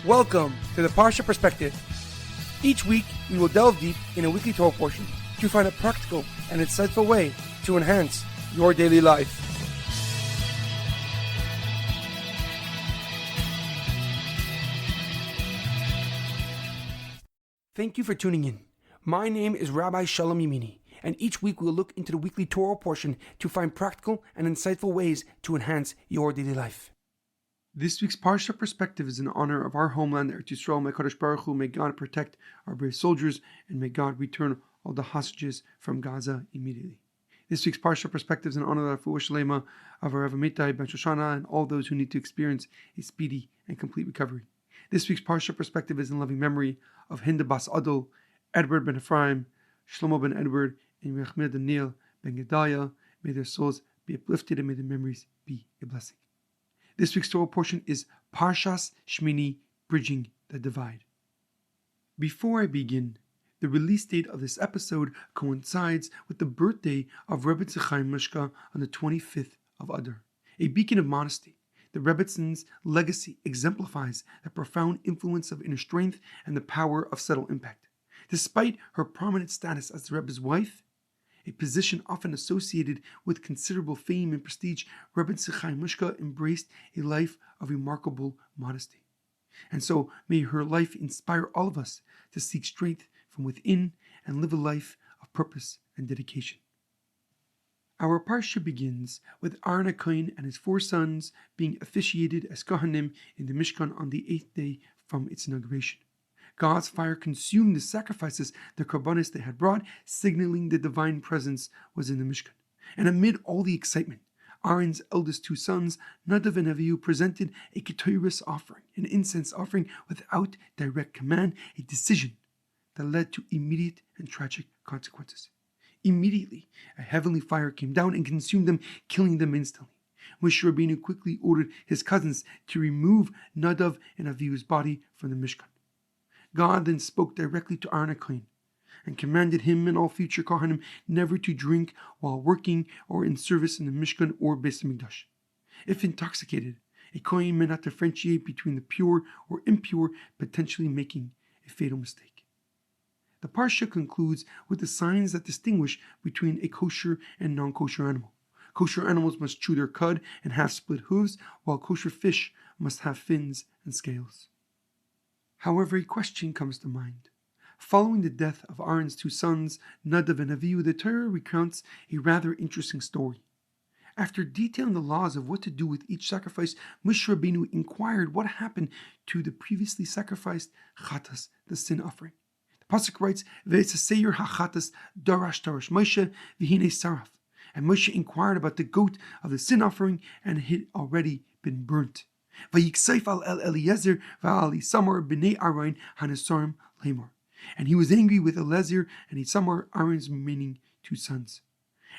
Welcome to the Parsha Perspective. Each week, we will delve deep in a weekly Torah portion to find a practical and insightful way to enhance your daily life. Thank you for tuning in. My name is Rabbi Shalom Yemini, and each week we will look into the weekly Torah portion to find practical and insightful ways to enhance your daily life. This week's Parsha Perspective is in honor of our homeland, Eretz Yisroel May G-d. May God protect our brave soldiers, and may God return all the hostages from Gaza immediately. This week's Parsha Perspective is in honor of the Refuah Shlema of HaRav Amitai, Ben Shoshanna, and all those who need to experience a speedy and complete recovery. This week's Parsha Perspective is in loving memory of Hinda Bas Udl, Edward Ben Efraim, Shlomo Ben Edward, and Yirachmiel Daniel Ben Gedalia. May their souls be uplifted and may their memories be a blessing. This week's Torah portion is Parshas Shemini, Bridging the Divide. Before I begin, the release date of this episode coincides with the birthday of Rebbetzin Chaya Mushka on the 25th of Adar, a beacon of modesty. The Rebbetzins' legacy exemplifies the profound influence of inner strength and the power of subtle impact. Despite her prominent status as the Rebbe's wife, a position often associated with considerable fame and prestige, Rebbetzin Chaya Mushka embraced a life of remarkable modesty. And so may her life inspire all of us to seek strength from within and live a life of purpose and dedication. Our parsha begins with Aaron HaKohen and his 4 sons being officiated as Kohanim in the Mishkan on the 8th day from its inauguration. God's fire consumed the sacrifices, the korbanos they had brought, signaling the divine presence was in the Mishkan. And amid all the excitement, Aaron's eldest 2 sons, Nadav and Avihu, presented a ketoros offering, an incense offering without direct command, a decision that led to immediate and tragic consequences. Immediately, a heavenly fire came down and consumed them, killing them instantly. Moshe Rabbeinu quickly ordered his cousins to remove Nadav and Avihu's body from the Mishkan. God then spoke directly to Aaron HaKohen and commanded him and all future Kohanim never to drink while working or in service in the Mishkan or Beis Hamikdash. If intoxicated, a Kohen may not differentiate between the pure or impure, potentially making a fatal mistake. The Parsha concludes with the signs that distinguish between a kosher and non-kosher animal. Kosher animals must chew their cud and have split hooves, while kosher fish must have fins and scales. However, a question comes to mind. Following the death of Aaron's 2 sons, Nadav and Avihu, the Torah recounts a rather interesting story. After detailing the laws of what to do with each sacrifice, Moshe Rabbeinu inquired what happened to the previously sacrificed chatas, the sin offering. The pasuk writes, "Ve'etzaseir hachatas darash Moshe v'hinei saraf." And Moshe inquired about the goat of the sin offering, and it had already been burnt. Vayikseif al el Eliezer va'al Isamar b'nei Aaron hanesarim lemor. And he was angry with Eliezer and Isamar, Aaron's remaining 2 sons.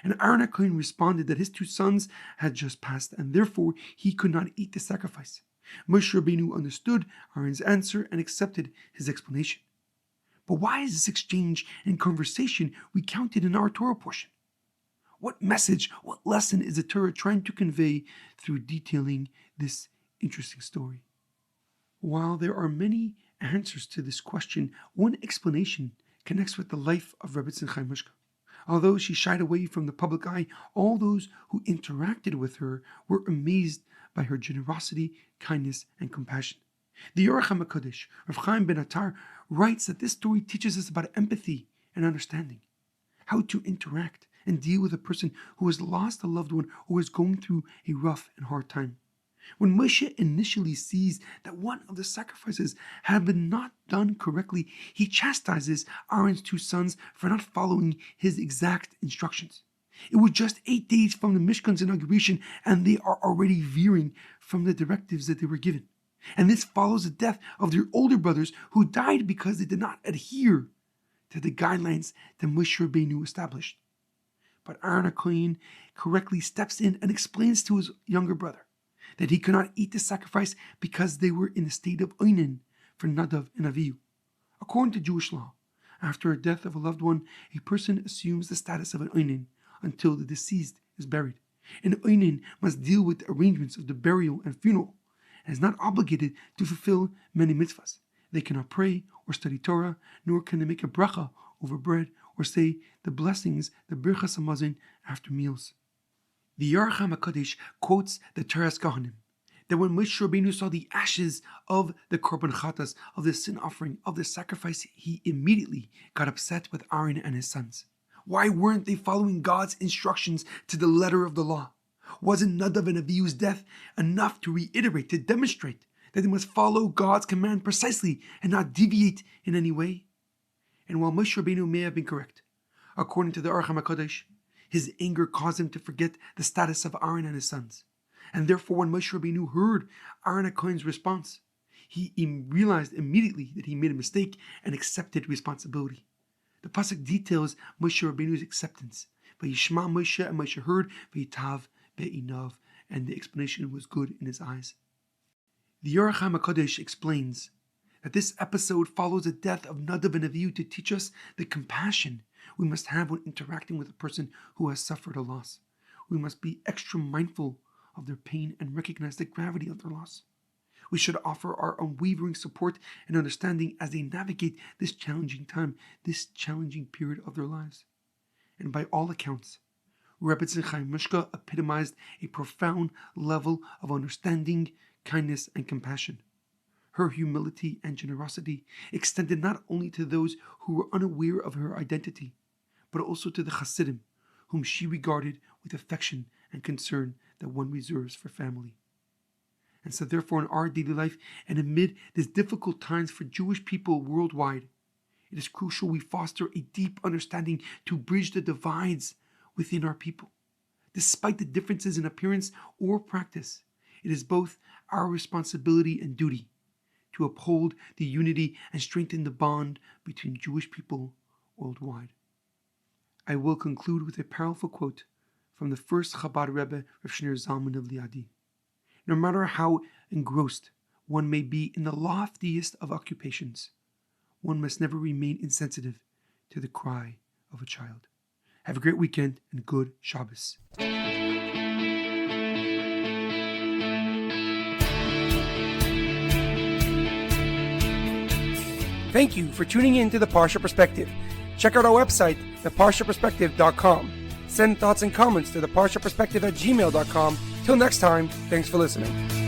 And Aaron HaKohen responded that his 2 sons had just passed, and therefore he could not eat the sacrifice. Moshe Rabbeinu understood Aaron's answer and accepted his explanation. But why is this exchange and conversation recounted in our Torah portion? What message, what lesson is the Torah trying to convey through detailing this interesting story? While there are many answers to this question, one explanation connects with the life of Rebbetzin Chaya Mushka. Although she shied away from the public eye, all those who interacted with her were amazed by her generosity, kindness, and compassion. The Yirachmiel Daniel Ben Gedalia writes that this story teaches us about empathy and understanding, how to interact and deal with a person who has lost a loved one or is going through a rough and hard time. When Moshe initially sees that one of the sacrifices had been not done correctly, he chastises Aaron's 2 sons for not following his exact instructions. It was just 8 days from the Mishkan's inauguration, and they are already veering from the directives that they were given. And this follows the death of their older brothers who died because they did not adhere to the guidelines that Moshe Rabbeinu established. But Aaron HaKohen correctly steps in and explains to his younger brother that he could not eat the sacrifice because they were in a state of oinen for Nadav and Avihu. According to Jewish law, after a death of a loved one, a person assumes the status of an oinen until the deceased is buried. An oinen must deal with the arrangements of the burial and funeral, and is not obligated to fulfill many mitzvahs. They cannot pray or study Torah, nor can they make a bracha over bread or say the blessings, the birchas hamazon, after meals. The Yirachmiel HaKadosh quotes the Teras Kohanim, that when Moshe Rabbeinu saw the ashes of the korban chatas, of the sin offering, of the sacrifice, he immediately got upset with Aaron and his sons. Why weren't they following God's instructions to the letter of the law? Wasn't Nadav and Avihu's death enough to reiterate, to demonstrate that they must follow God's command precisely and not deviate in any way? And while Moshe Rabbeinu may have been correct, according to the Yirachmiel HaKadosh, his anger caused him to forget the status of Aaron and his sons. And therefore, when Moshe Rabbeinu heard Aaron HaKohen's response, he realized immediately that he made a mistake and accepted responsibility. The pasuk details Moshe Rabbeinu's acceptance. Vayishma Moshe, and Moshe heard, Vayitav be'inav, and the explanation was good in his eyes. The Yirachmiel HaKadosh explains that this episode follows the death of Nadav and Avihu to teach us the compassion we must have when interacting with a person who has suffered a loss. We must be extra mindful of their pain and recognize the gravity of their loss. We should offer our unwavering support and understanding as they navigate this challenging time, this challenging period of their lives. And by all accounts, Rebbetzin Chaya Mushka epitomized a profound level of understanding, kindness, and compassion. Her humility and generosity extended not only to those who were unaware of her identity, but also to the Hasidim, whom she regarded with affection and concern that one reserves for family. And so therefore in our daily life and amid these difficult times for Jewish people worldwide, it is crucial we foster a deep understanding to bridge the divides within our people. Despite the differences in appearance or practice, it is both our responsibility and duty to uphold the unity and strengthen the bond between Jewish people worldwide. I will conclude with a powerful quote from the first Chabad Rebbe, Rav Shneur Zalman of Liadi. No matter how engrossed one may be in the loftiest of occupations, one must never remain insensitive to the cry of a child. Have a great weekend and good Shabbos. Thank you for tuning in to the Parsha Perspective. Check out our website, theparshaperspective.com. Send thoughts and comments to theparshaperspective@gmail.com. Till next time, thanks for listening.